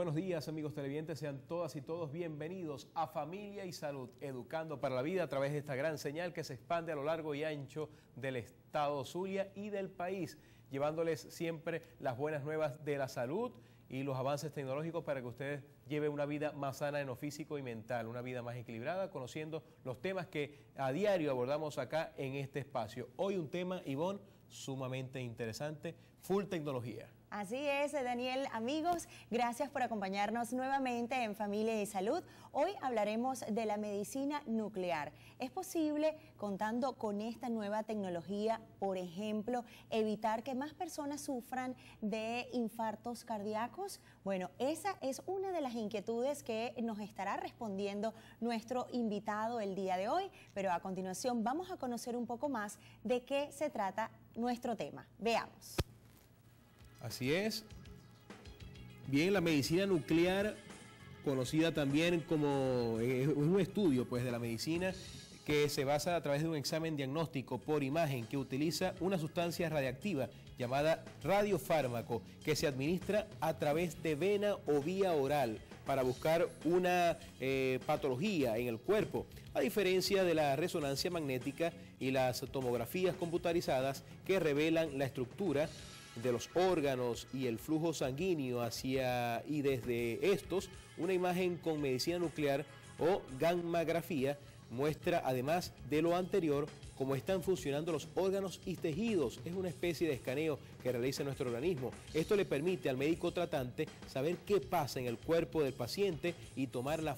buenos días, amigos televidentes. Sean todas y todos bienvenidos a Familia y Salud, educando para la vida a través de esta gran señal que se expande a lo largo y ancho del estado Zulia y del país, llevándoles siempre las buenas nuevas de la salud y los avances tecnológicos para que ustedes lleven una vida más sana en lo físico y mental, una vida más equilibrada, conociendo los temas que a diario abordamos acá en este espacio. Hoy un tema, Ivonne, sumamente interesante, full tecnología. Así es, Daniel. Amigos, gracias por acompañarnos nuevamente en Familia y Salud. Hoy hablaremos de la medicina nuclear. ¿Es posible, contando con esta nueva tecnología, por ejemplo, evitar que más personas sufran de infartos cardíacos? Bueno, esa es una de las inquietudes que nos estará respondiendo nuestro invitado el día de hoy, pero a continuación vamos a conocer un poco más de qué se trata nuestro tema. Veamos. Así es. Bien, la medicina nuclear, conocida también como es un estudio pues de la medicina que se basa a través de un examen diagnóstico por imagen que utiliza una sustancia radiactiva llamada radiofármaco que se administra a través de vena o vía oral para buscar una patología en el cuerpo, a diferencia de la resonancia magnética y las tomografías computarizadas que revelan la estructura de los órganos y el flujo sanguíneo hacia y desde estos. Una imagen con medicina nuclear o gammagrafía muestra, además de lo anterior, cómo están funcionando los órganos y tejidos. Es una especie de escaneo que realiza nuestro organismo. Esto le permite al médico tratante saber qué pasa en el cuerpo del paciente y tomar la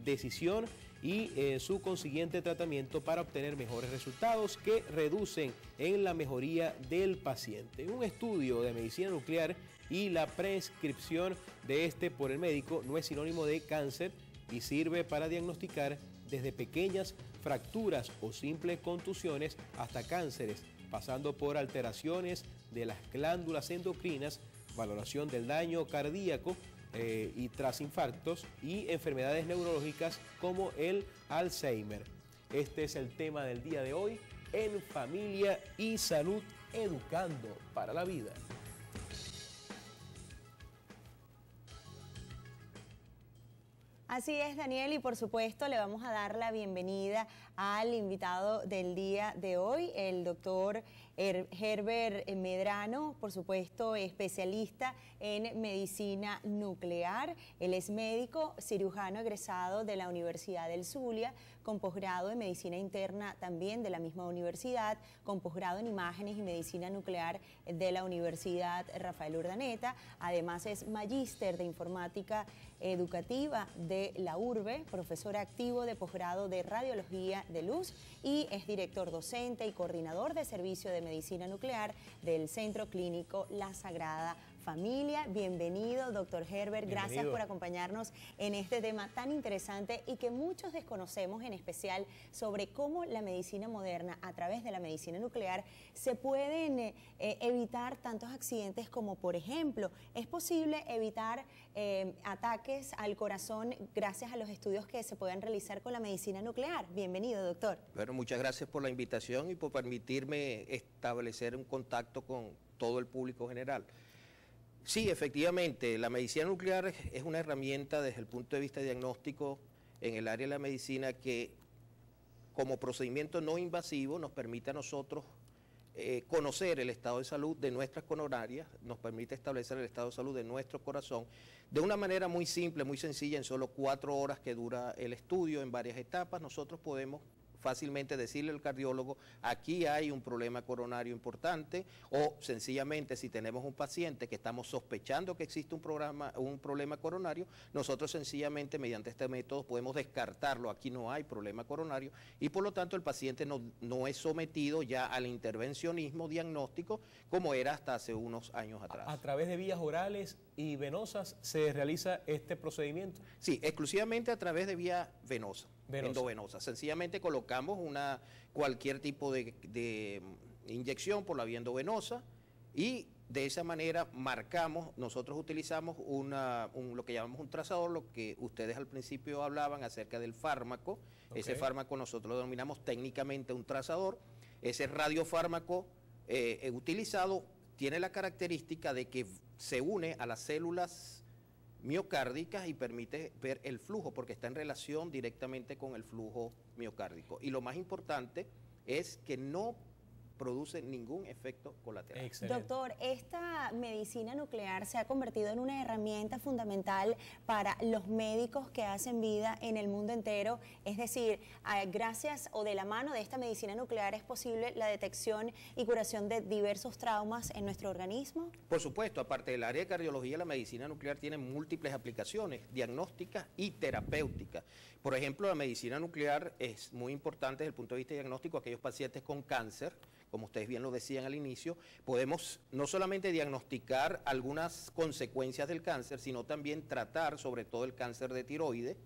decisión y su consiguiente tratamiento para obtener mejores resultados que reducen en la mejoría del paciente. Un estudio de medicina nuclear y la prescripción de este por el médico no es sinónimo de cáncer y sirve para diagnosticar desde pequeñas fracturas o simples contusiones hasta cánceres, pasando por alteraciones de las glándulas endocrinas, valoración del daño cardíaco, y tras infartos y enfermedades neurológicas como el Alzheimer. Este es el tema del día de hoy en Familia y Salud, educando para la vida. Así es, Daniel, y por supuesto le vamos a dar la bienvenida al invitado del día de hoy, el doctor Herbert Medrano, por supuesto especialista en medicina nuclear. Él es médico cirujano egresado de la Universidad del Zulia, con posgrado en medicina interna también de la misma universidad, con posgrado en imágenes y medicina nuclear de la Universidad Rafael Urdaneta. Además es magíster de informática educativa de la URBE, profesor activo de posgrado de radiología de luz y es director docente y coordinador de servicio de medicina nuclear del Centro Clínico La Sagrada Familia. Bienvenido, doctor Herbert. Bienvenido. Gracias por acompañarnos en este tema tan interesante y que muchos desconocemos, en especial sobre cómo la medicina moderna, a través de la medicina nuclear, se pueden evitar tantos accidentes como, por ejemplo, es posible evitar ataques al corazón gracias a los estudios que se pueden realizar con la medicina nuclear. Bienvenido, doctor. Bueno, muchas gracias por la invitación y por permitirme establecer un contacto con todo el público general. Sí, efectivamente, la medicina nuclear es una herramienta desde el punto de vista diagnóstico en el área de la medicina que, como procedimiento no invasivo, nos permite a nosotros conocer el estado de salud de nuestras coronarias, nos permite establecer el estado de salud de nuestro corazón de una manera muy simple, muy sencilla. En solo 4 horas que dura el estudio, en varias etapas, nosotros podemos fácilmente decirle al cardiólogo, aquí hay un problema coronario importante, o sencillamente si tenemos un paciente que estamos sospechando que existe un problema coronario, nosotros sencillamente mediante este método podemos descartarlo, aquí no hay problema coronario, y por lo tanto el paciente no es sometido ya al intervencionismo diagnóstico como era hasta hace unos años atrás. ¿A través de vías orales y venosas se realiza este procedimiento? Sí, exclusivamente a través de vía venosa. Endovenosa. Sencillamente colocamos cualquier tipo de inyección por la vía endovenosa y de esa manera marcamos, nosotros utilizamos lo que llamamos un trazador, lo que ustedes al principio hablaban acerca del fármaco. Okay. Ese fármaco nosotros lo denominamos técnicamente un trazador. Ese radiofármaco utilizado tiene la característica de que se une a las células miocárdicas y permite ver el flujo, porque está en relación directamente con el flujo miocárdico. Y lo más importante es que no produce ningún efecto colateral. Excelente. Doctor, esta medicina nuclear se ha convertido en una herramienta fundamental para los médicos que hacen vida en el mundo entero. Es decir, gracias o de la mano de esta medicina nuclear es posible la detección y curación de diversos traumas en nuestro organismo. Por supuesto, aparte del área de cardiología, la medicina nuclear tiene múltiples aplicaciones diagnósticas y terapéuticas. Por ejemplo, la medicina nuclear es muy importante desde el punto de vista diagnóstico. Aquellos pacientes con cáncer, como ustedes bien lo decían al inicio, podemos no solamente diagnosticar algunas consecuencias del cáncer, sino también tratar sobre todo el cáncer de tiroides,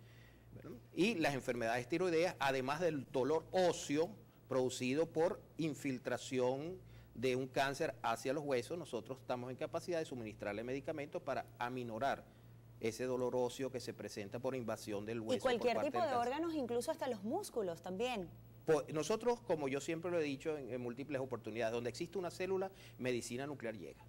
¿verdad? Y las enfermedades tiroideas, además del dolor óseo producido por infiltración de un cáncer hacia los huesos. Nosotros estamos en capacidad de suministrarle medicamentos para aminorar ese dolor óseo que se presenta por invasión del hueso. Y cualquier por parte tipo del de cáncer. órganos, incluso hasta los músculos también. Nosotros, como yo siempre lo he dicho en múltiples oportunidades, donde existe una célula, medicina nuclear llega.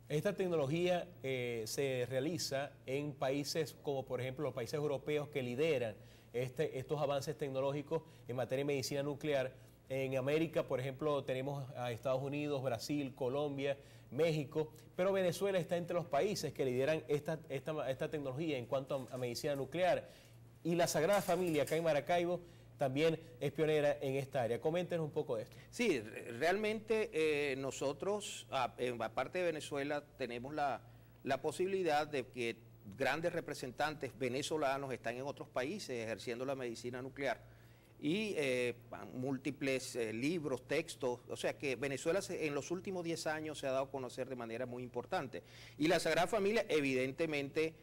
Esta tecnología se realiza en países como por ejemplo los países europeos que lideran estos avances tecnológicos en materia de medicina nuclear. En América, por ejemplo, tenemos a Estados Unidos, Brasil, Colombia, México, pero Venezuela está entre los países que lideran esta tecnología en cuanto a medicina nuclear. Y la Sagrada Familia acá en Maracaibo también es pionera en esta área. Coméntenos un poco de esto. Sí, realmente nosotros, aparte de Venezuela, tenemos la posibilidad de que grandes representantes venezolanos están en otros países ejerciendo la medicina nuclear. Y múltiples libros, textos, o sea que Venezuela en los últimos 10 años se ha dado a conocer de manera muy importante. Y la Sagrada Familia, evidentemente,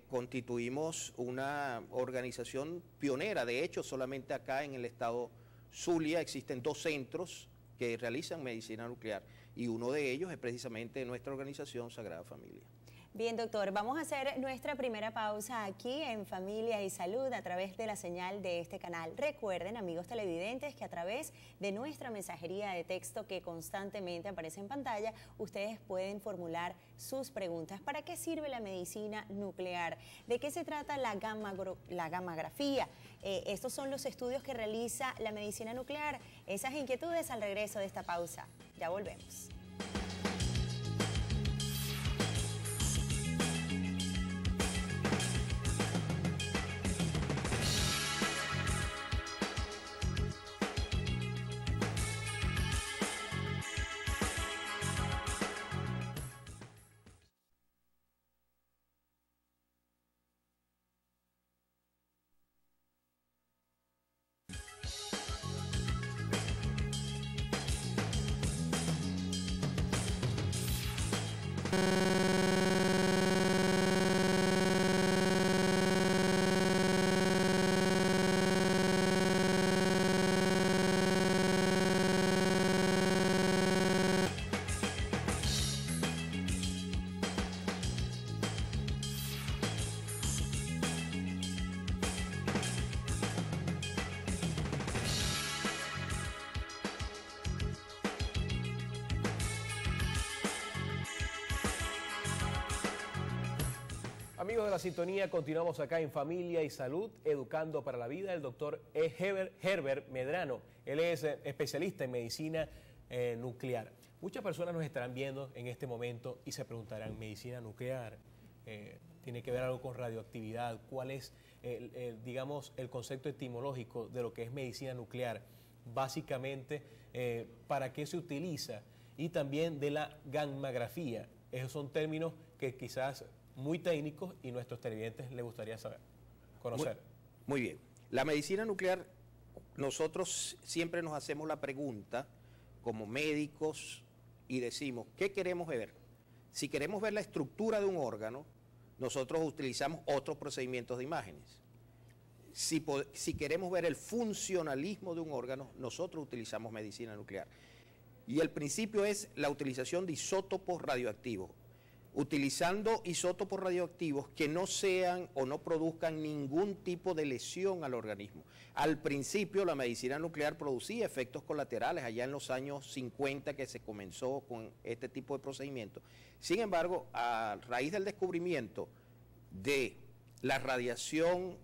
constituimos una organización pionera. De hecho, solamente acá en el estado Zulia existen 2 centros que realizan medicina nuclear y uno de ellos es precisamente nuestra organización Sagrada Familia. Bien, doctor, vamos a hacer nuestra primera pausa aquí en Familia y Salud a través de la señal de este canal. Recuerden, amigos televidentes, que a través de nuestra mensajería de texto que constantemente aparece en pantalla, ustedes pueden formular sus preguntas. ¿Para qué sirve la medicina nuclear? ¿De qué se trata la gammagrafía? Estos son los estudios que realiza la medicina nuclear. Esas inquietudes al regreso de esta pausa. Ya volvemos. Amigos de la sintonía, continuamos acá en Familia y Salud, educando para la vida. El doctor Herbert Medrano, él es especialista en medicina nuclear. Muchas personas nos estarán viendo en este momento y se preguntarán, ¿medicina nuclear tiene que ver algo con radioactividad? ¿Cuál es, digamos, el concepto etimológico de lo que es medicina nuclear? Básicamente, ¿para qué se utiliza? Y también de la gammagrafía. Esos son términos que quizás muy técnicos y nuestros televidentes les gustaría saber, conocer. Muy bien. La medicina nuclear, nosotros siempre nos hacemos la pregunta como médicos y decimos, ¿qué queremos ver? Si queremos ver la estructura de un órgano, nosotros utilizamos otros procedimientos de imágenes. Si queremos ver el funcionalismo de un órgano, nosotros utilizamos medicina nuclear. Y el principio es la utilización de isótopos radioactivos. Utilizando isótopos radioactivos que no sean o no produzcan ningún tipo de lesión al organismo. Al principio la medicina nuclear producía efectos colaterales, allá en los años 50 que se comenzó con este tipo de procedimientos. Sin embargo, a raíz del descubrimiento de la radiación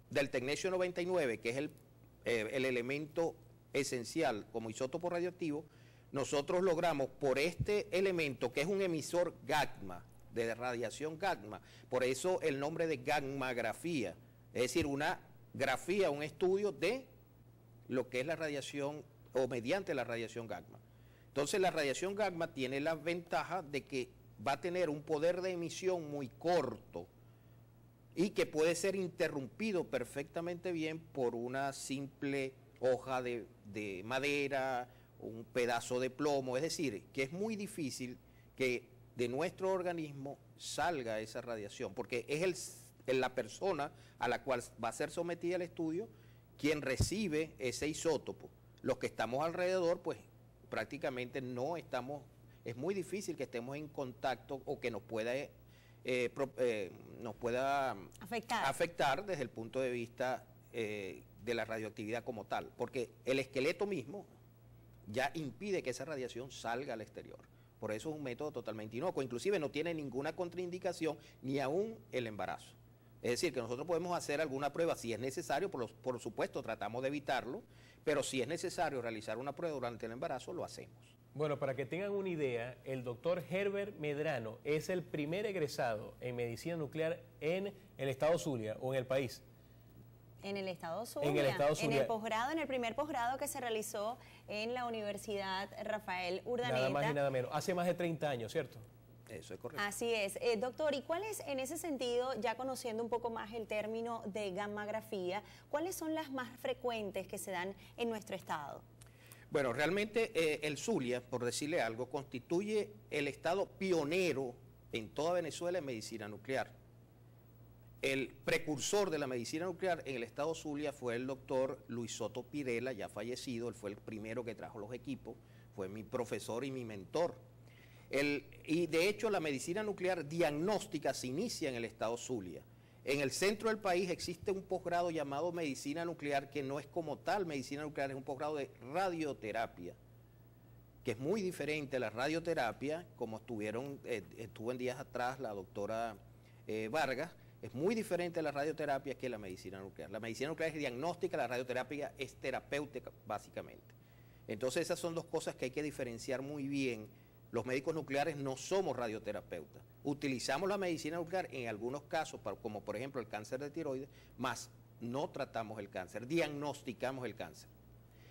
del tecnecio 99, que es el elemento esencial como isótopo radioactivo, nosotros logramos por este elemento, que es un emisor gamma, de radiación gamma, por eso el nombre de gammagrafía, es decir, una grafía, un estudio de lo que es la radiación o mediante la radiación gamma. Entonces la radiación gamma tiene la ventaja de que va a tener un poder de emisión muy corto y que puede ser interrumpido perfectamente bien por una simple hoja de madera, un pedazo de plomo, es decir, que es muy difícil que de nuestro organismo salga esa radiación, porque es la persona a la cual va a ser sometida al estudio quien recibe ese isótopo. Los que estamos alrededor, pues prácticamente no estamos, es muy difícil que estemos en contacto o que nos pueda afectar desde el punto de vista de la radioactividad como tal, porque el esqueleto mismo ya impide que esa radiación salga al exterior. Por eso es un método totalmente inocuo, inclusive no tiene ninguna contraindicación ni aún el embarazo. Es decir, que nosotros podemos hacer alguna prueba si es necesario, por supuesto tratamos de evitarlo, pero si es necesario realizar una prueba durante el embarazo, lo hacemos. Bueno, para que tengan una idea, el doctor Herbert Medrano es el primer egresado en medicina nuclear en el estado Zulia o en el país. En el estado Zulia. En el estado Zulia. En el posgrado, en el primer posgrado que se realizó en la Universidad Rafael Urdaneta. Nada más y nada menos. Hace más de 30 años, ¿cierto? Eso es correcto. Así es. Doctor, ¿y cuál es, en ese sentido, ya conociendo un poco más el término de gammagrafía, cuáles son las más frecuentes que se dan en nuestro estado? Bueno, realmente el Zulia, por decirle algo, constituye el estado pionero en toda Venezuela en medicina nuclear. El precursor de la medicina nuclear en el estado Zulia fue el doctor Luis Soto Pirela, ya fallecido. Él fue el primero que trajo los equipos, fue mi profesor y mi mentor. Y de hecho la medicina nuclear diagnóstica se inicia en el estado Zulia. En el centro del país existe un posgrado llamado medicina nuclear, que no es como tal medicina nuclear, es un posgrado de radioterapia, que es muy diferente a la radioterapia, como estuvo en días atrás la doctora Vargas. Es muy diferente a la radioterapia que la medicina nuclear. La medicina nuclear es diagnóstica, la radioterapia es terapéutica, básicamente. Entonces esas son dos cosas que hay que diferenciar muy bien. Los médicos nucleares no somos radioterapeutas. Utilizamos la medicina nuclear en algunos casos, como por ejemplo el cáncer de tiroides, más no tratamos el cáncer, diagnosticamos el cáncer.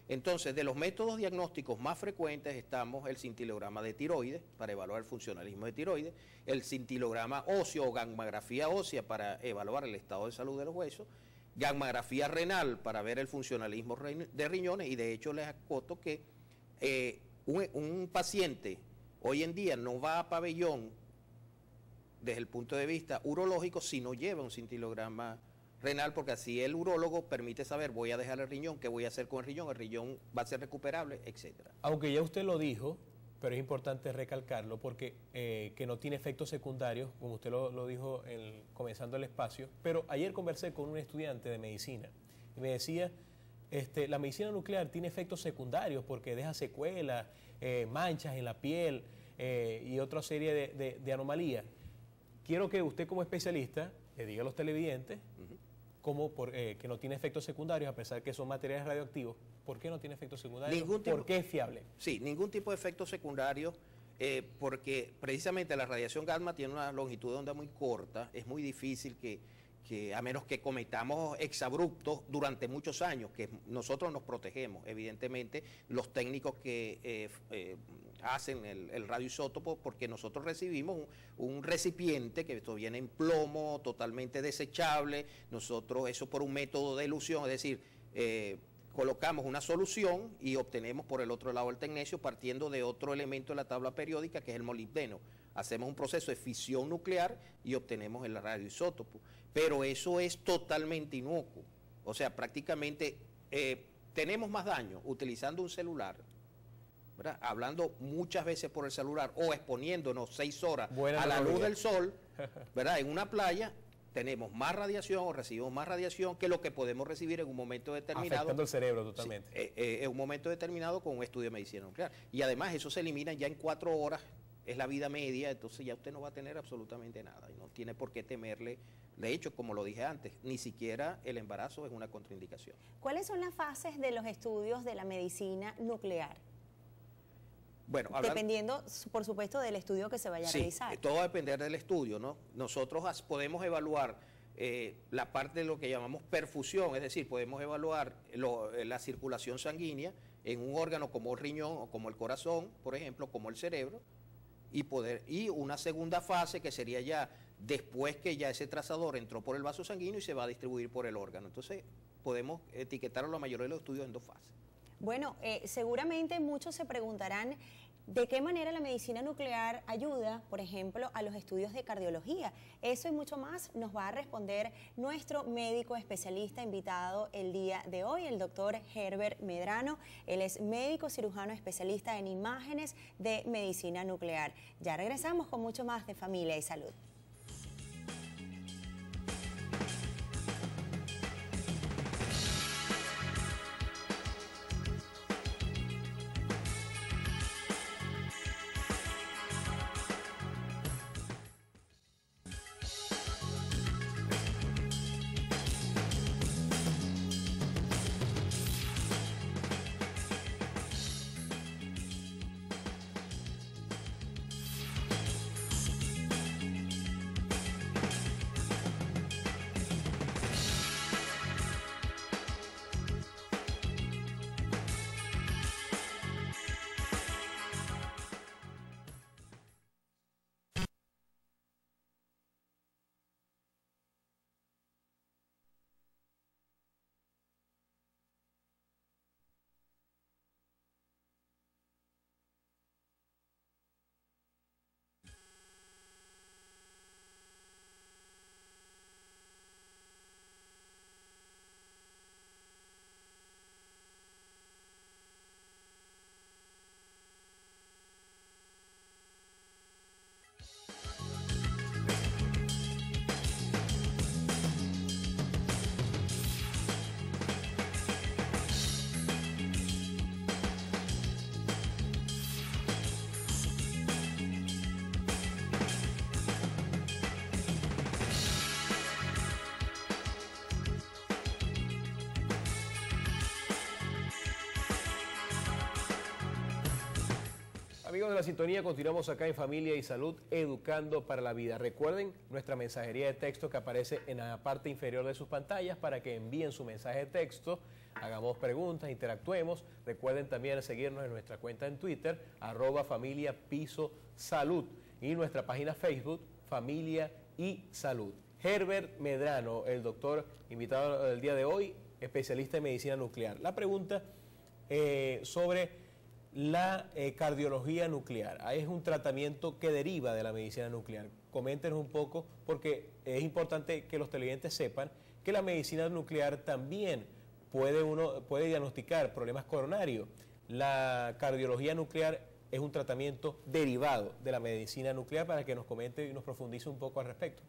Entonces, de los métodos diagnósticos más frecuentes estamos el cintilograma de tiroides, para evaluar el funcionalismo de tiroides, el cintilograma óseo o gammagrafía ósea para evaluar el estado de salud de los huesos, gammagrafía renal para ver el funcionalismo de riñones, y de hecho les acoto que un paciente hoy en día no va a pabellón desde el punto de vista urológico si no lleva un cintilograma renal, porque así el urólogo permite saber, voy a dejar el riñón, qué voy a hacer con el riñón va a ser recuperable, etcétera. Aunque ya usted lo dijo, pero es importante recalcarlo porque que no tiene efectos secundarios, como usted lo dijo comenzando el espacio, pero ayer conversé con un estudiante de medicina y me decía, la medicina nuclear tiene efectos secundarios porque deja secuelas, manchas en la piel y otra serie de anomalías. Quiero que usted como especialista le diga a los televidentes que no tiene efectos secundarios, a pesar de que son materiales radioactivos. ¿Por qué no tiene efectos secundarios? ¿Por qué es fiable? Sí, ningún tipo de efecto secundario, porque precisamente la radiación gamma tiene una longitud de onda muy corta, es muy difícil que a menos que cometamos exabruptos durante muchos años, que nosotros nos protegemos, evidentemente, los técnicos que hacen el radioisótopo, porque nosotros recibimos un recipiente que esto viene en plomo, totalmente desechable, nosotros eso por un método de elusión, es decir, colocamos una solución y obtenemos por el otro lado el tecnecio partiendo de otro elemento de la tabla periódica que es el molibdeno. Hacemos un proceso de fisión nuclear y obtenemos el radioisótopo. Pero eso es totalmente inocuo. O sea, prácticamente tenemos más daño utilizando un celular, ¿verdad? Hablando muchas veces por el celular o exponiéndonos 6 horas a la luz del sol, ¿verdad? En una playa tenemos más radiación o recibimos más radiación que lo que podemos recibir en un momento determinado. Afectando el cerebro totalmente. Sí, en un momento determinado con un estudio de medicina nuclear. Y además eso se elimina ya en 4 horas es la vida media, entonces ya usted no va a tener absolutamente nada y no tiene por qué temerle. De hecho, como lo dije antes, ni siquiera el embarazo es una contraindicación. ¿Cuáles son las fases de los estudios de la medicina nuclear? Bueno, dependiendo, por supuesto, del estudio que se vaya a realizar. Todo va a depender del estudio, ¿no? Nosotros podemos evaluar la parte de lo que llamamos perfusión, es decir, podemos evaluar la circulación sanguínea en un órgano como el riñón o como el corazón, por ejemplo, como el cerebro, y una segunda fase que sería ya después que ya ese trazador entró por el vaso sanguíneo y se va a distribuir por el órgano. Entonces, podemos etiquetar a la mayoría de los estudios en dos fases. Bueno, seguramente muchos se preguntarán de qué manera la medicina nuclear ayuda, por ejemplo, a los estudios de cardiología. Eso y mucho más nos va a responder nuestro médico especialista invitado el día de hoy, el doctor Herbert Medrano. Él es médico cirujano especialista en imágenes de medicina nuclear. Ya regresamos con mucho más de Familia y Salud. Amigos de la sintonía, continuamos acá en Familia y Salud, educando para la vida. Recuerden nuestra mensajería de texto que aparece en la parte inferior de sus pantallas para que envíen su mensaje de texto, hagamos preguntas, interactuemos. Recuerden también seguirnos en nuestra cuenta en Twitter, @familia_salud, y nuestra página Facebook, Familia y Salud. Herbert Medrano, el doctor invitado del día de hoy, especialista en medicina nuclear. La pregunta sobre la cardiología nuclear. Es un tratamiento que deriva de la medicina nuclear. Coméntenos un poco, porque es importante que los televidentes sepan que la medicina nuclear también puede diagnosticar problemas coronarios. La cardiología nuclear es un tratamiento derivado de la medicina nuclear, para que nos comente y nos profundice un poco al respecto.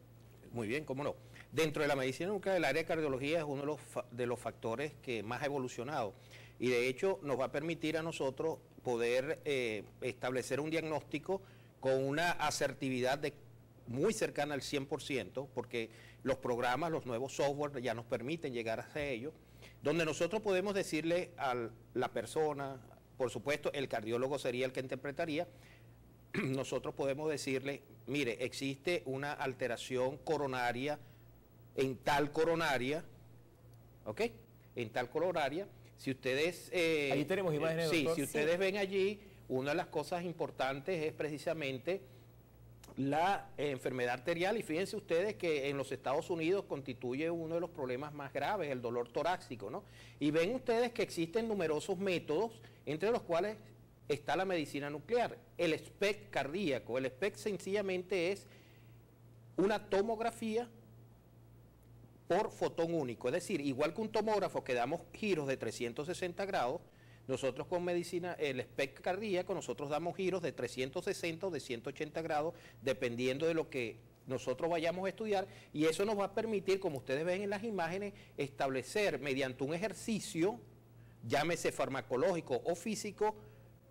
Muy bien, cómo no. Dentro de la medicina nuclear, el área de cardiología es uno de los factores que más ha evolucionado, y de hecho nos va a permitir a nosotros poder establecer un diagnóstico con una asertividad muy cercana al 100%, porque los programas, los nuevos software ya nos permiten llegar hasta ello, donde nosotros podemos decirle a la persona, por supuesto el cardiólogo sería el que interpretaría, nosotros podemos decirle, mire, existe una alteración coronaria en tal coronaria, ¿ok? En tal coronaria. Si ustedes... Ahí tenemos imágenes, sí, doctor. si ustedes ven allí, una de las cosas importantes es precisamente la enfermedad arterial, y fíjense ustedes que en los Estados Unidos constituye uno de los problemas más graves, el dolor torácico, ¿no? Y ven ustedes que existen numerosos métodos, entre los cuales está la medicina nuclear. El SPECT cardíaco, el SPECT sencillamente es una tomografía por fotón único, es decir, igual que un tomógrafo que damos giros de 360 grados, nosotros con medicina, el SPECT cardíaco, nosotros damos giros de 360 o de 180 grados, dependiendo de lo que nosotros vayamos a estudiar, y eso nos va a permitir, como ustedes ven en las imágenes, establecer mediante un ejercicio, llámese farmacológico o físico,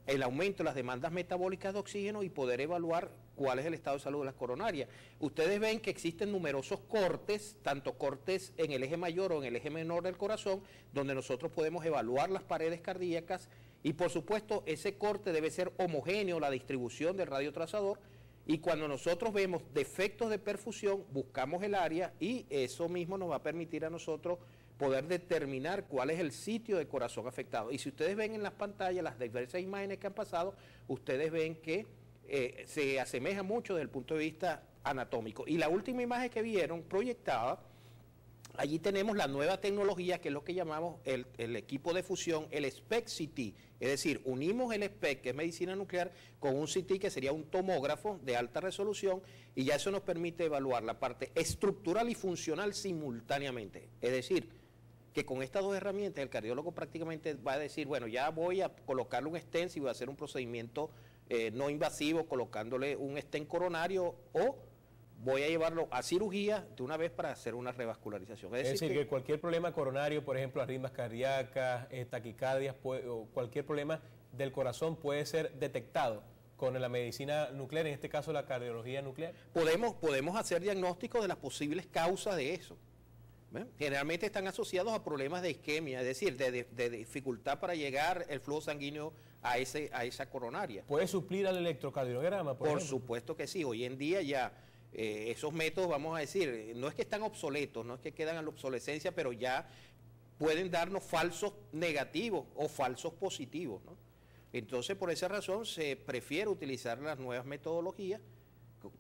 el aumento de las demandas metabólicas de oxígeno y poder evaluar cuál es el estado de salud de las coronarias. Ustedes ven que existen numerosos cortes, tanto cortes en el eje mayor o en el eje menor del corazón, donde nosotros podemos evaluar las paredes cardíacas y por supuesto ese corte debe ser homogéneo, la distribución del radiotrazador, y cuando nosotros vemos defectos de perfusión, buscamos el área y eso mismo nos va a permitir a nosotros poder determinar cuál es el sitio del corazón afectado. Y si ustedes ven en las pantallas las diversas imágenes que han pasado, ustedes ven que se asemeja mucho desde el punto de vista anatómico. Y la última imagen que vieron proyectada, allí tenemos la nueva tecnología que es lo que llamamos el equipo de fusión, el SPECT-CT. Es decir, unimos el SPECT, que es medicina nuclear, con un CT que sería un tomógrafo de alta resolución y ya eso nos permite evaluar la parte estructural y funcional simultáneamente. Es decir, que con estas dos herramientas el cardiólogo prácticamente va a decir, bueno, ya voy a colocarle un stent y voy a hacer un procedimiento no invasivo colocándole un stent coronario o voy a llevarlo a cirugía de una vez para hacer una revascularización. Es decir, que cualquier problema coronario, por ejemplo, arritmias cardíacas, taquicardias o cualquier problema del corazón puede ser detectado con la medicina nuclear, en este caso la cardiología nuclear. Podemos hacer diagnósticos de las posibles causas de eso. ¿Ven? Generalmente están asociados a problemas de isquemia, es decir, de dificultad para llegar el flujo sanguíneo a esa coronaria. ¿Puede suplir al electrocardiograma, por ejemplo? Supuesto que sí. Hoy en día ya esos métodos, vamos a decir, no es que están obsoletos, no es que quedan a la obsolescencia, pero ya pueden darnos falsos negativos o falsos positivos, ¿no? Entonces, por esa razón, se prefiere utilizar las nuevas metodologías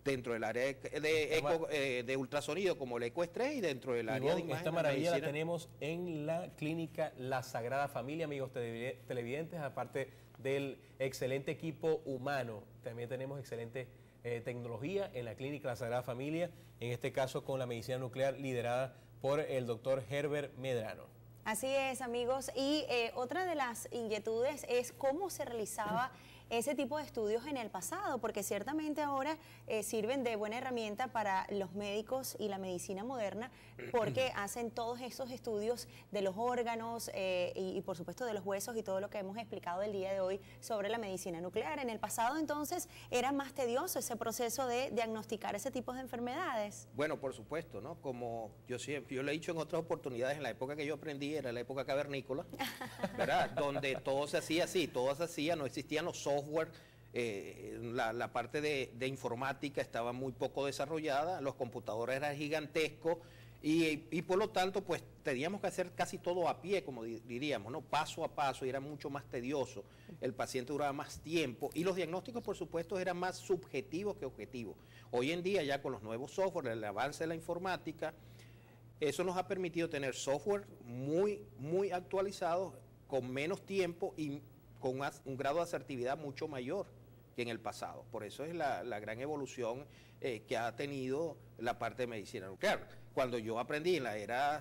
dentro del área de ultrasonido como el EcoStress y dentro del área de imagen. Esta maravilla la tenemos en la clínica La Sagrada Familia, amigos televidentes, aparte del excelente equipo humano. También tenemos excelente tecnología en la clínica La Sagrada Familia, en este caso con la medicina nuclear liderada por el doctor Herbert Medrano. Así es, amigos. Y otra de las inquietudes es cómo se realizaba ese tipo de estudios en el pasado, porque ciertamente ahora sirven de buena herramienta para los médicos y la medicina moderna, porque hacen todos esos estudios de los órganos y por supuesto de los huesos y todo lo que hemos explicado el día de hoy sobre la medicina nuclear. En el pasado entonces era más tedioso ese proceso de diagnosticar ese tipo de enfermedades. Bueno, por supuesto, ¿no? Como yo le he dicho en otras oportunidades, en la época que yo aprendí, era la época cavernícola, ¿verdad? Donde todo se hacía así, todo se hacía, no existían los software, la parte de informática estaba muy poco desarrollada, los computadores eran gigantescos y por lo tanto pues teníamos que hacer casi todo a pie, como diríamos, ¿no? Paso a paso, y era mucho más tedioso, el paciente duraba más tiempo y los diagnósticos por supuesto eran más subjetivos que objetivos. Hoy en día ya con los nuevos software, el avance de la informática, eso nos ha permitido tener software muy actualizados, con menos tiempo y con un grado de asertividad mucho mayor que en el pasado. Por eso es la gran evolución que ha tenido la parte de medicina nuclear. Cuando yo aprendí en la era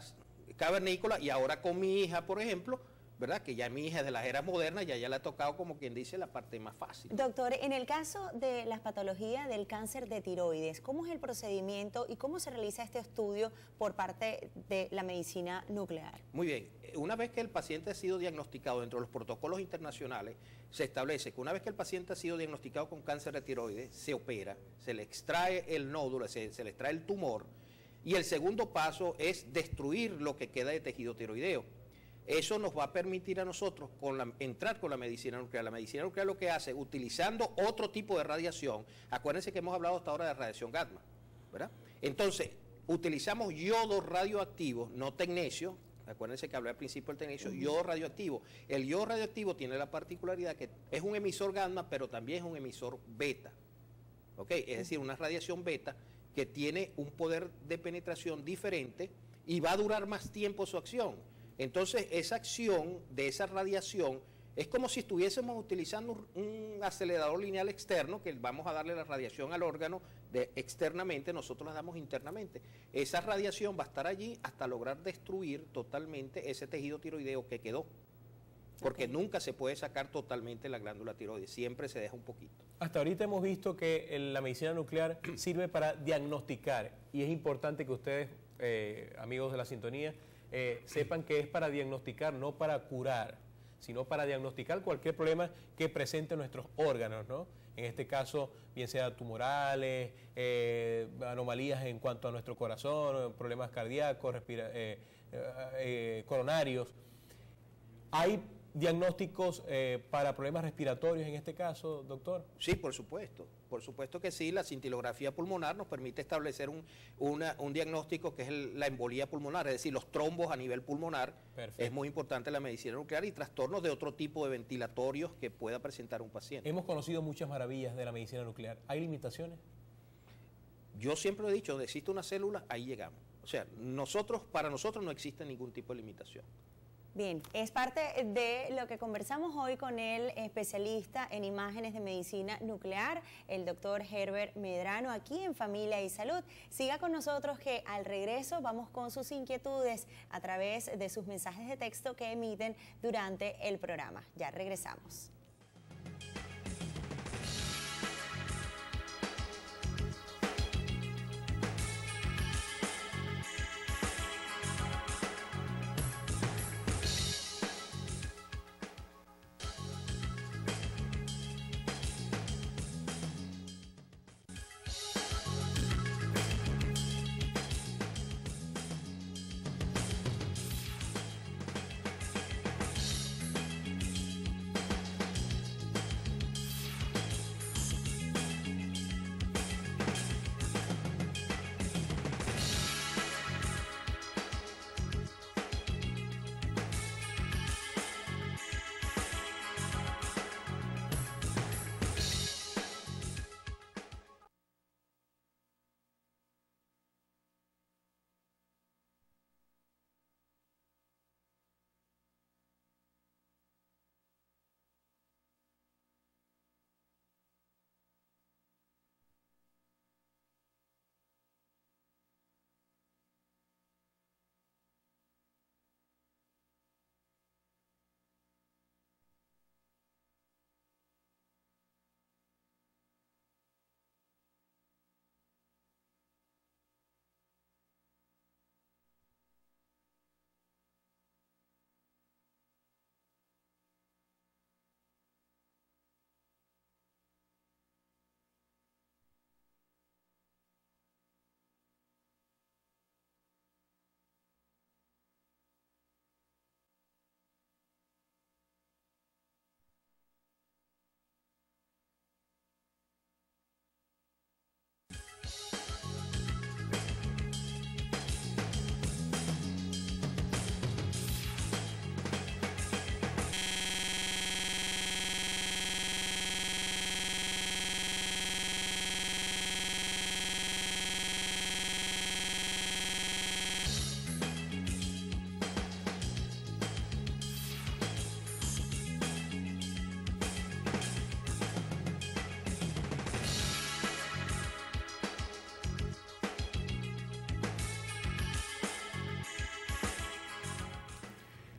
cavernícola y ahora con mi hija, por ejemplo, ¿verdad? Que ya mi hija es de las eras modernas, ya le ha tocado, como quien dice, la parte más fácil. Doctor, en el caso de las patologías del cáncer de tiroides, ¿cómo es el procedimiento y cómo se realiza este estudio por parte de la medicina nuclear? Muy bien. Una vez que el paciente ha sido diagnosticado dentro de los protocolos internacionales, se establece que una vez que el paciente ha sido diagnosticado con cáncer de tiroides, se opera, se le extrae el nódulo, se le extrae el tumor, y el segundo paso es destruir lo que queda de tejido tiroideo. Eso nos va a permitir a nosotros entrar con la medicina nuclear. La medicina nuclear lo que hace, utilizando otro tipo de radiación, acuérdense que hemos hablado hasta ahora de radiación gamma, ¿verdad? Entonces, utilizamos yodo radioactivo, no tecnesio. Acuérdense que hablé al principio del tecnesio, yodo radioactivo. El yodo radioactivo tiene la particularidad que es un emisor gamma, pero también es un emisor beta. ¿Ok? Es decir, una radiación beta que tiene un poder de penetración diferente y va a durar más tiempo su acción. Entonces, esa acción de esa radiación es como si estuviésemos utilizando un acelerador lineal externo, que vamos a darle la radiación al órgano externamente, nosotros la damos internamente. Esa radiación va a estar allí hasta lograr destruir totalmente ese tejido tiroideo que quedó. Porque nunca se puede sacar totalmente la glándula tiroides, siempre se deja un poquito. Hasta ahorita hemos visto que la medicina nuclear sirve para diagnosticar, y es importante que ustedes, amigos de la sintonía, sepan que es para diagnosticar, no para curar. sino para diagnosticar cualquier problema que presenten nuestros órganos, ¿no? En este caso, bien sea tumorales, anomalías en cuanto a nuestro corazón, problemas cardíacos, coronarios. ¿Hay diagnósticos para problemas respiratorios en este caso, doctor? Sí, por supuesto. Por supuesto que sí, la cintilografía pulmonar nos permite establecer un diagnóstico que es la embolía pulmonar, es decir, los trombos a nivel pulmonar. Perfecto. Es muy importante la medicina nuclear y trastornos de otro tipo de ventilatorios que pueda presentar un paciente. Hemos conocido muchas maravillas de la medicina nuclear. ¿Hay limitaciones? Yo siempre he dicho, donde existe una célula, ahí llegamos. O sea, para nosotros no existe ningún tipo de limitación. Bien, es parte de lo que conversamos hoy con el especialista en imágenes de medicina nuclear, el doctor Herbert Medrano, aquí en Familia y Salud. Siga con nosotros que al regreso vamos con sus inquietudes a través de sus mensajes de texto que emiten durante el programa. Ya regresamos.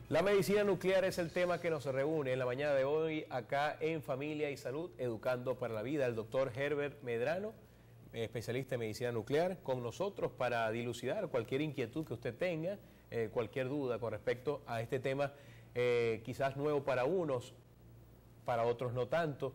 La medicina nuclear es el tema que nos reúne en la mañana de hoy acá en Familia y Salud, Educando para la Vida. El doctor Herbert Medrano, especialista en medicina nuclear, con nosotros para dilucidar cualquier inquietud que usted tenga, cualquier duda con respecto a este tema, quizás nuevo para unos, para otros no tanto.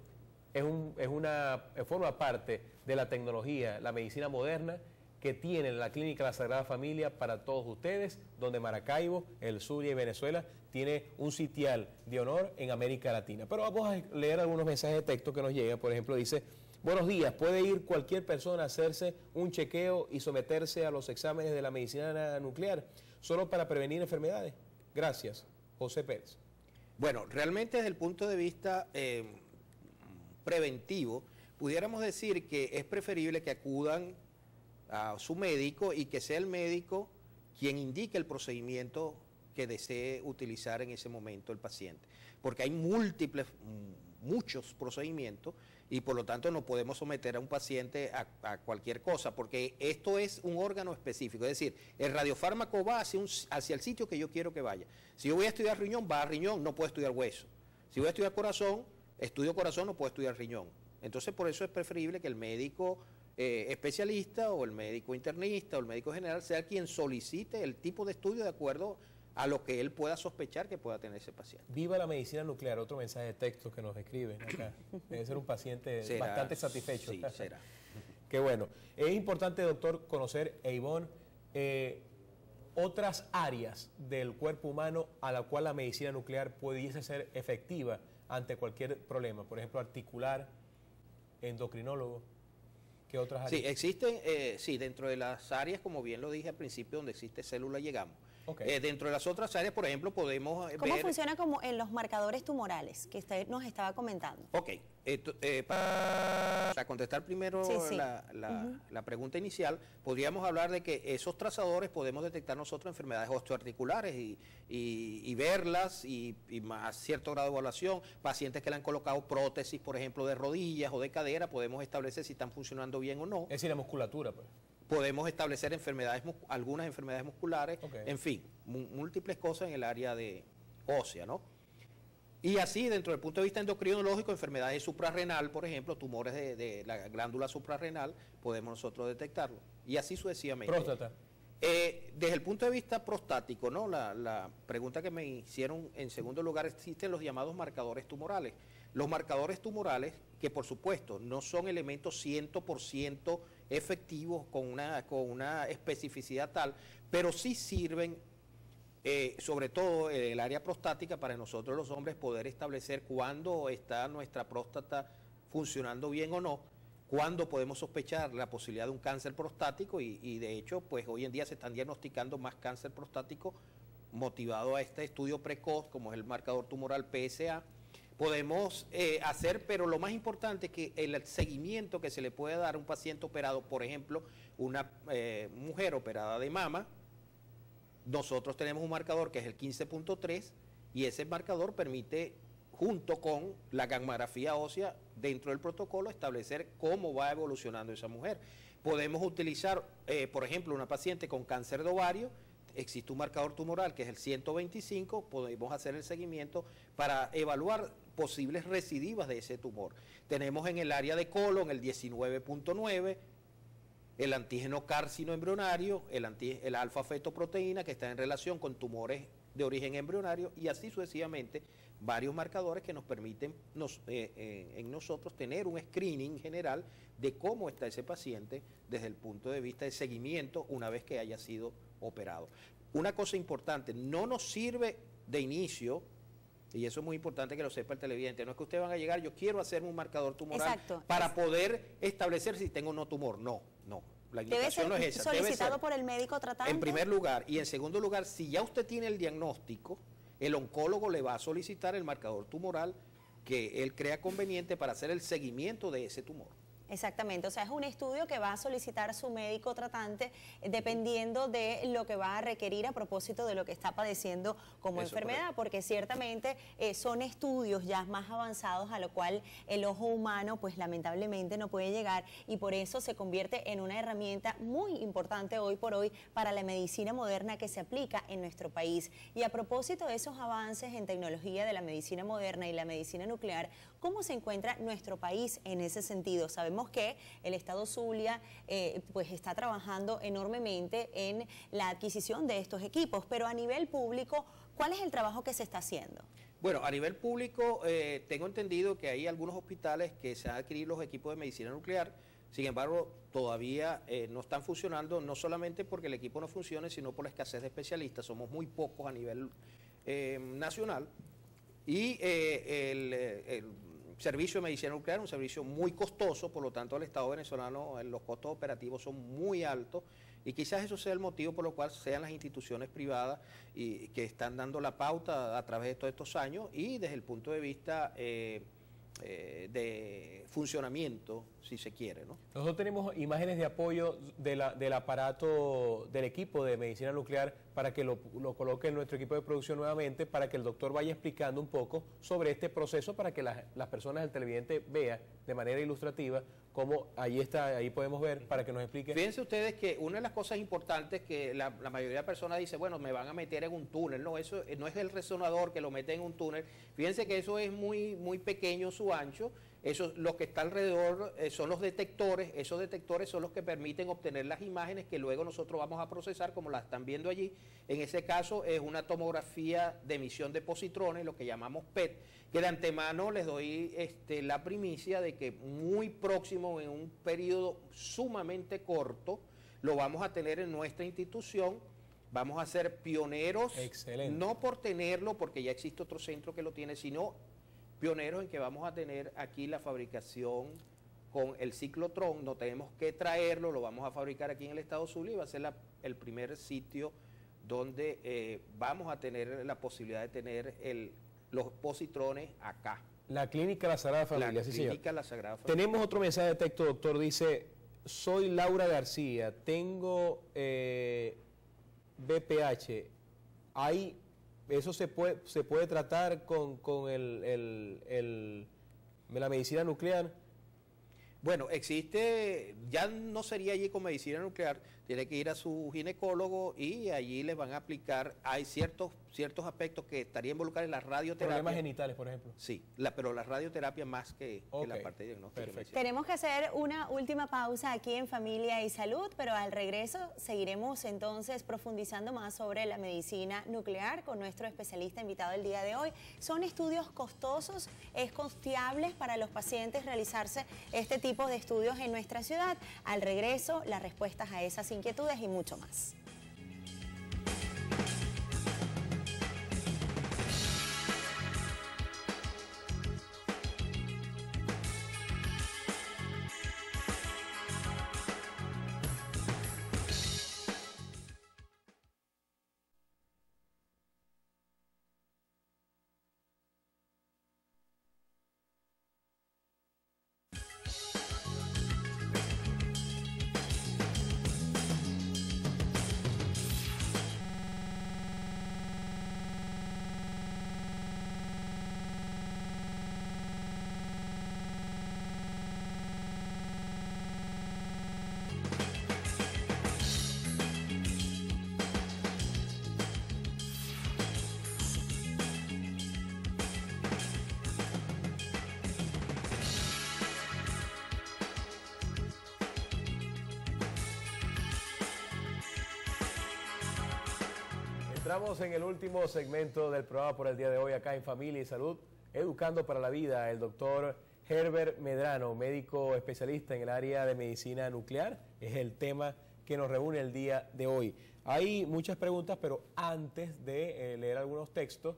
Forma parte de la tecnología, la medicina moderna, que tiene la Clínica La Sagrada Familia para todos ustedes, donde Maracaibo, el Zulia y Venezuela tiene un sitial de honor en América Latina. Pero vamos a leer algunos mensajes de texto que nos llegan. Por ejemplo, dice: buenos días, ¿puede ir cualquier persona a hacerse un chequeo y someterse a los exámenes de la medicina nuclear solo para prevenir enfermedades? Gracias, José Pérez. Bueno, realmente desde el punto de vista preventivo, pudiéramos decir que es preferible que acudan a su médico y que sea el médico quien indique el procedimiento que desee utilizar en ese momento el paciente, porque hay muchos procedimientos y por lo tanto no podemos someter a un paciente a cualquier cosa, porque esto es un órgano específico, es decir, el radiofármaco va hacia el sitio que yo quiero que vaya. Si yo voy a estudiar riñón, va a riñón, no puedo estudiar hueso. Si voy a estudiar corazón, estudio corazón, no puedo estudiar riñón. Entonces por eso es preferible que el médico especialista o el médico internista o el médico general sea quien solicite el tipo de estudio de acuerdo a lo que él pueda sospechar que pueda tener ese paciente. Viva la medicina nuclear, otro mensaje de texto que nos escriben acá. Debe ser un paciente bastante satisfecho. Sí, será. Qué bueno. Es importante, doctor, conocer, Ivonne, otras áreas del cuerpo humano a la cual la medicina nuclear pudiese ser efectiva ante cualquier problema. Por ejemplo, articular, endocrinólogo. ¿Qué otras áreas? Sí, existen, dentro de las áreas, como bien lo dije al principio, donde existe célula llegamos. Okay. Dentro de las otras áreas, por ejemplo, podemos ver... ¿Cómo funciona como en los marcadores tumorales que usted nos estaba comentando? Ok, para contestar primero la pregunta inicial, podríamos hablar de que esos trazadores podemos detectar nosotros enfermedades osteoarticulares y verlas y más cierto grado de evaluación, pacientes que le han colocado prótesis, por ejemplo, de rodillas o de cadera, podemos establecer si están funcionando bien o no. Es decir, la musculatura, pues. Podemos establecer algunas enfermedades musculares, en fin, múltiples cosas en el área de ósea, ¿no? Y así, dentro del punto de vista endocrinológico, enfermedades suprarrenal, por ejemplo, tumores de la glándula suprarrenal, podemos nosotros detectarlo. Y así sucesivamente. Próstata. Desde el punto de vista prostático, ¿no? La pregunta que me hicieron, en segundo lugar, existen los llamados marcadores tumorales. Los marcadores tumorales, que por supuesto no son elementos 100% efectivos con una especificidad tal, pero sí sirven, sobre todo en el área prostática, para nosotros los hombres poder establecer cuándo está nuestra próstata funcionando bien o no, cuándo podemos sospechar la posibilidad de un cáncer prostático y de hecho, pues hoy en día se están diagnosticando más cáncer prostático motivado a este estudio precoz, como es el marcador tumoral PSA. Podemos hacer, pero lo más importante es que el seguimiento que se le puede dar a un paciente operado, por ejemplo, una mujer operada de mama, nosotros tenemos un marcador que es el 15.3 y ese marcador permite, junto con la gammagrafía ósea dentro del protocolo, establecer cómo va evolucionando esa mujer. Podemos utilizar, por ejemplo, una paciente con cáncer de ovario, existe un marcador tumoral que es el 125, podemos hacer el seguimiento para evaluar posibles recidivas de ese tumor. Tenemos en el área de colon el 19.9, el antígeno carcino embrionario, el alfa-fetoproteína que está en relación con tumores de origen embrionario y así sucesivamente varios marcadores que nos permiten en nosotros tener un screening general de cómo está ese paciente desde el punto de vista de seguimiento una vez que haya sido operado. Una cosa importante, no nos sirve de inicio, y eso es muy importante que lo sepa el televidente, no es que ustedes van a llegar, yo quiero hacerme un marcador tumoral para poder establecer si tengo o no tumor, no. La indicación no es esa. ¿Debe ser solicitado por el médico tratante? En primer lugar, y en segundo lugar, si ya usted tiene el diagnóstico, el oncólogo le va a solicitar el marcador tumoral que él crea conveniente para hacer el seguimiento de ese tumor. Exactamente, o sea, es un estudio que va a solicitar su médico tratante dependiendo de lo que va a requerir a propósito de lo que está padeciendo como enfermedad, porque ciertamente son estudios ya más avanzados a lo cual el ojo humano pues lamentablemente no puede llegar y por eso se convierte en una herramienta muy importante hoy por hoy para la medicina moderna que se aplica en nuestro país. Y a propósito de esos avances en tecnología de la medicina moderna y la medicina nuclear, ¿cómo se encuentra nuestro país en ese sentido? Sabemos que el Estado Zulia pues está trabajando enormemente en la adquisición de estos equipos, pero a nivel público, ¿cuál es el trabajo que se está haciendo? Bueno, a nivel público tengo entendido que hay algunos hospitales que se han adquirido los equipos de medicina nuclear, sin embargo todavía no están funcionando, no solamente porque el equipo no funcione, sino por la escasez de especialistas, somos muy pocos a nivel nacional y el servicio de medicina nuclear es un servicio muy costoso, por lo tanto el Estado venezolano los costos operativos son muy altos y quizás eso sea el motivo por lo cual sean las instituciones privadas y que están dando la pauta a través de todos estos años y desde el punto de vista de funcionamiento, si se quiere, ¿no? Nosotros tenemos imágenes de apoyo del aparato, del equipo de medicina nuclear para que lo coloque en nuestro equipo de producción nuevamente, para que el doctor vaya explicando un poco sobre este proceso, para que las personas del televidente vean de manera ilustrativa cómo ahí podemos ver, para que nos explique. Fíjense ustedes que una de las cosas importantes que la mayoría de personas dice, bueno, me van a meter en un túnel, no, eso no es el resonador que lo mete en un túnel, fíjense que eso es muy pequeño su ancho, Lo que está alrededor son los detectores. Esos detectores son los que permiten obtener las imágenes que luego nosotros vamos a procesar, como las están viendo allí. En ese caso es una tomografía de emisión de positrones, lo que llamamos PET, que de antemano les doy la primicia de que muy próximo, en un periodo sumamente corto, lo vamos a tener en nuestra institución. Vamos a ser pioneros. Excelente. No por tenerlo, porque ya existe otro centro que lo tiene, sino pioneros en que vamos a tener aquí la fabricación con el ciclotrón. No tenemos que traerlo, lo vamos a fabricar aquí en el estado Zulia y va a ser el primer sitio donde vamos a tener la posibilidad de tener los positrones acá. La Clínica La Sagrada Familia, sí, señor. Clínica La Sagrada Familia. Tenemos otro mensaje de texto, doctor. Dice, soy Laura García, tengo BPH. Ahí, eso se puede tratar con la medicina nuclear. Bueno, ya no sería allí con medicina nuclear, tiene que ir a su ginecólogo y allí les van a aplicar, hay ciertos aspectos que estarían involucrados en la radioterapia. Problemas genitales, por ejemplo. Sí, pero la radioterapia más que la parte de diagnóstico. Perfecto. Tenemos que hacer una última pausa aquí en Familia y Salud, pero al regreso seguiremos entonces profundizando más sobre la medicina nuclear con nuestro especialista invitado el día de hoy. ¿Son estudios costosos? ¿Es costeable para los pacientes realizarse este tipo de estudios en nuestra ciudad? Al regreso, las respuestas a esas inquietudes y mucho más. Entramos en el último segmento del programa por el día de hoy acá en Familia y Salud, Educando para la Vida. El doctor Herbert Medrano, médico especialista en el área de medicina nuclear, es el tema que nos reúne el día de hoy. Hay muchas preguntas, pero antes de leer algunos textos,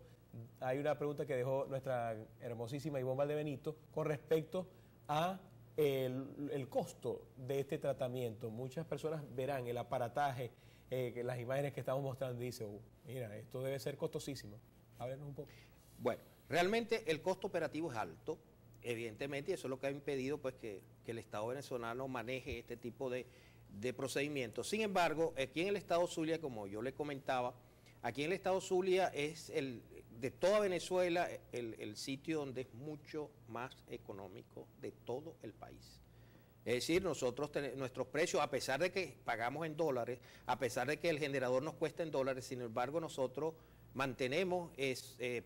hay una pregunta que dejó nuestra hermosísima Ivonne Valdebenito con respecto a el costo de este tratamiento. Muchas personas verán el aparataje, las imágenes que estamos mostrando y dicen, mira, esto debe ser costosísimo. Háblenos un poco. Bueno, realmente el costo operativo es alto, evidentemente, y eso es lo que ha impedido pues que el Estado venezolano maneje este tipo de procedimientos. Sin embargo, aquí en el Estado Zulia, como yo le comentaba, aquí en el Estado Zulia es de toda Venezuela el sitio donde es mucho más económico de todo el país. Es decir, nuestros precios, a pesar de que pagamos en dólares, a pesar de que el generador nos cuesta en dólares, sin embargo nosotros mantenemos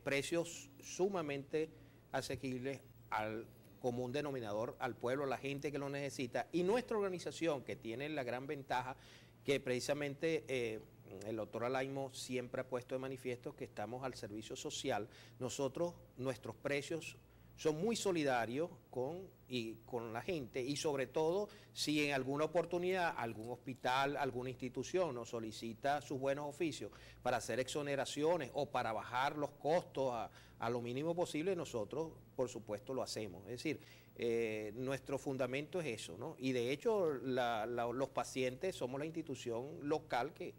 precios sumamente asequibles al común denominador, al pueblo, a la gente que lo necesita. Y nuestra organización, que tiene la gran ventaja que precisamente el doctor Alaimo siempre ha puesto de manifiesto, que estamos al servicio social. Nuestros precios son muy solidarios con la gente, y sobre todo si en alguna oportunidad algún hospital, alguna institución nos solicita sus buenos oficios para hacer exoneraciones o para bajar los costos a lo mínimo posible, nosotros por supuesto lo hacemos. Es decir, nuestro fundamento es eso, ¿no? Y de hecho los pacientes somos la institución local que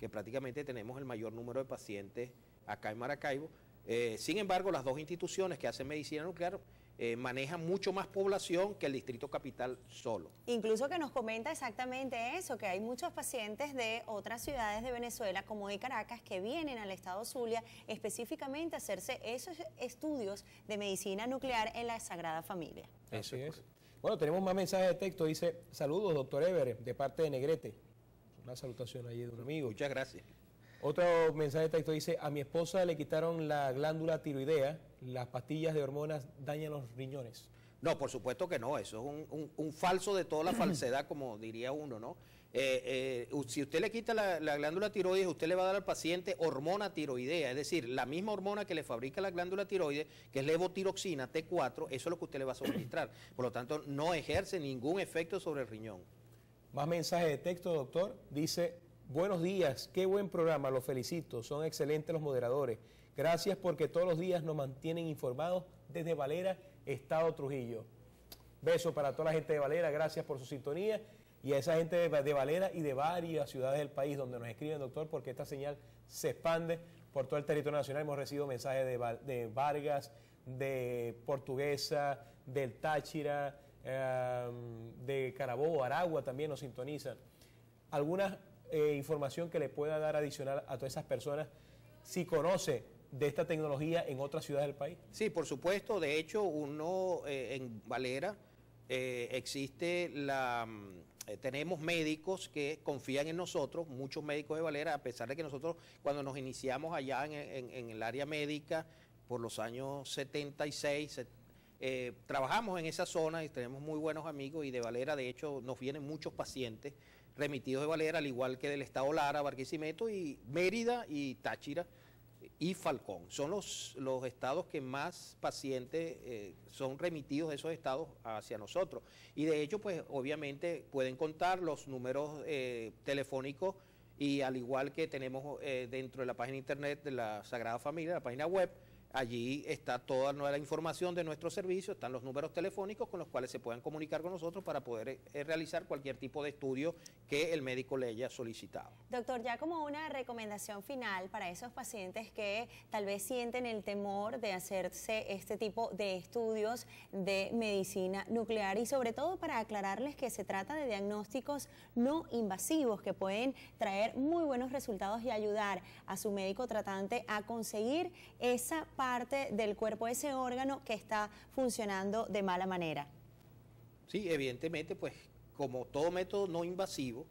prácticamente tenemos el mayor número de pacientes acá en Maracaibo. Sin embargo, las dos instituciones que hacen medicina nuclear manejan mucho más población que el Distrito Capital solo. Incluso que nos comenta exactamente eso, que hay muchos pacientes de otras ciudades de Venezuela, como de Caracas, que vienen al estado Zulia específicamente a hacerse esos estudios de medicina nuclear en la Sagrada Familia. Así es. Bueno, tenemos más mensajes de texto. Dice, saludos, doctor Ever, de parte de Negrete. Una salutación allí de un amigo. Muchas gracias. Otro mensaje de texto dice, a mi esposa le quitaron la glándula tiroidea, las pastillas de hormonas dañan los riñones. No, por supuesto que no, eso es un falso de toda la falsedad, como diría uno, ¿no? Si usted le quita la glándula tiroides, usted le va a dar al paciente hormona tiroidea, es decir, la misma hormona que le fabrica la glándula tiroides, que es levotiroxina T4, eso es lo que usted le va a suministrar. Por lo tanto, no ejerce ningún efecto sobre el riñón. Más mensaje de texto, doctor. Dice, buenos días, qué buen programa, los felicito, son excelentes los moderadores. Gracias porque todos los días nos mantienen informados desde Valera, Estado Trujillo. Beso para toda la gente de Valera, gracias por su sintonía. Y a esa gente de Valera y de varias ciudades del país donde nos escriben, doctor, porque esta señal se expande por todo el territorio nacional. Hemos recibido mensajes de Vargas, de Portuguesa, del Táchira, de Carabobo, Aragua también nos sintonizan. ¿Alguna información que le pueda dar adicional a todas esas personas si conoce de esta tecnología en otras ciudades del país? Sí, por supuesto. De hecho, en Valera existe tenemos médicos que confían en nosotros, muchos médicos de Valera, a pesar de que nosotros cuando nos iniciamos allá en el área médica por los años 76, trabajamos en esa zona y tenemos muy buenos amigos, y de Valera de hecho nos vienen muchos pacientes remitidos de Valera, al igual que del estado Lara, Barquisimeto y Mérida y Táchira y Falcón. Son los estados que más pacientes son remitidos de esos estados hacia nosotros. Y de hecho, pues obviamente pueden contar los números telefónicos, y al igual que tenemos dentro de la página internet de la Sagrada Familia, la página web, allí está toda la información de nuestro servicio, están los números telefónicos con los cuales se puedan comunicar con nosotros para poder realizar cualquier tipo de estudio que el médico le haya solicitado. Doctor, ya como una recomendación final para esos pacientes que tal vez sienten el temor de hacerse este tipo de estudios de medicina nuclear, y sobre todo para aclararles que se trata de diagnósticos no invasivos que pueden traer muy buenos resultados y ayudar a su médico tratante a conseguir esa parte del cuerpo, ese órgano que está funcionando de mala manera. Sí, evidentemente, pues como todo método no invasivo,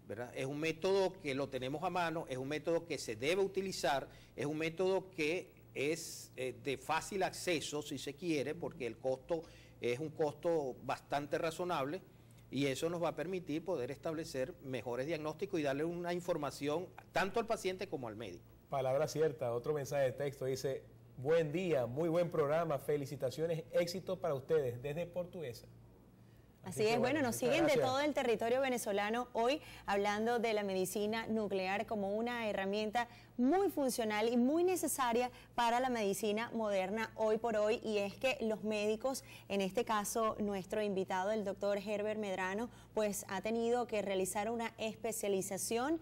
¿verdad? Es un método que lo tenemos a mano, es un método que se debe utilizar, es un método que es de fácil acceso, si se quiere, porque el costo es un costo bastante razonable, y eso nos va a permitir poder establecer mejores diagnósticos y darle una información tanto al paciente como al médico. Palabra cierta. Otro mensaje de texto dice, buen día, muy buen programa, felicitaciones, éxito para ustedes desde Portuguesa. Así es, bueno, nos siguen gracias. De todo el territorio venezolano hoy hablando de la medicina nuclear como una herramienta muy funcional y muy necesaria para la medicina moderna hoy por hoy, y es que los médicos, en este caso nuestro invitado, el doctor Herbert Medrano, pues ha tenido que realizar una especialización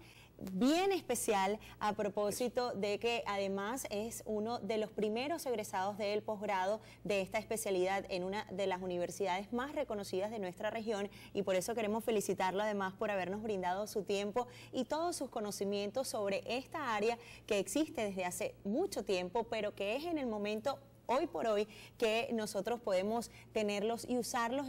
bien especial a propósito de que además es uno de los primeros egresados del posgrado de esta especialidad en una de las universidades más reconocidas de nuestra región, y por eso queremos felicitarlo además por habernos brindado su tiempo y todos sus conocimientos sobre esta área que existe desde hace mucho tiempo, pero que es en el momento hoy por hoy que nosotros podemos tenerlos y usarlos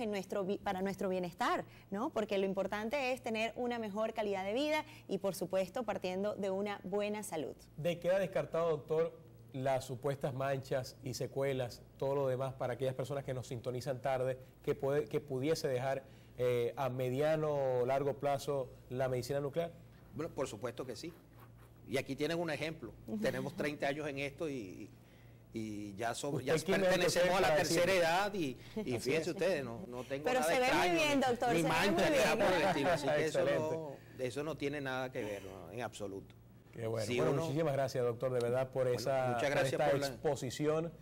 para nuestro bienestar, ¿no? Porque lo importante es tener una mejor calidad de vida y, por supuesto, partiendo de una buena salud. ¿De qué ha descartado, doctor, las supuestas manchas y secuelas, todo lo demás, para aquellas personas que nos sintonizan tarde, que pudiese dejar a mediano o largo plazo la medicina nuclear? Bueno, por supuesto que sí. Y aquí tienen un ejemplo. Tenemos 30 años en esto y ya pertenecemos a la tercera edad y fíjense ustedes, no tengo pero nada se extraño, ve muy bien, doctor, ni se mancha, ve muy ni nada bien. por el estilo, así que eso no tiene nada que ver, ¿no? En absoluto. Qué bueno. Sí, Bueno, muchísimas gracias, doctor, de verdad, por esta exposición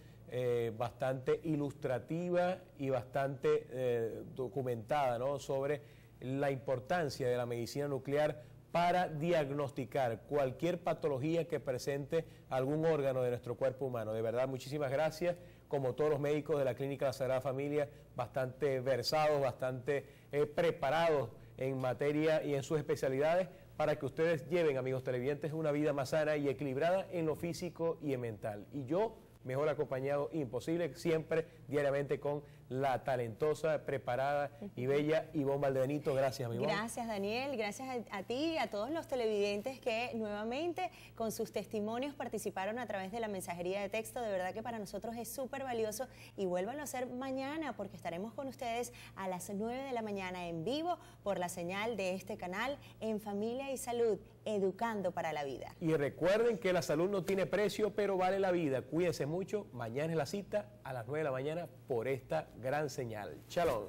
bastante ilustrativa y bastante documentada, ¿no?, sobre la importancia de la medicina nuclear para diagnosticar cualquier patología que presente algún órgano de nuestro cuerpo humano. De verdad, muchísimas gracias. Como todos los médicos de la Clínica La Sagrada Familia, bastante versados, bastante preparados en materia y en sus especialidades, para que ustedes lleven, amigos televidentes, una vida más sana y equilibrada en lo físico y en mental. Y yo mejor acompañado imposible, siempre, diariamente con la talentosa, preparada y bella Ivonne Valdebenito. Gracias, mi Ivonne. Gracias, Daniel. Gracias a ti y a todos los televidentes que nuevamente con sus testimonios participaron a través de la mensajería de texto. De verdad que para nosotros es súper valioso y vuélvanlo a hacer mañana porque estaremos con ustedes a las 9 de la mañana en vivo por la señal de este canal En Familia y Salud, educando para la vida. Y recuerden que la salud no tiene precio, pero vale la vida. Cuídense mucho. Mañana es la cita a las 9 de la mañana por esta gran señal. Shalom.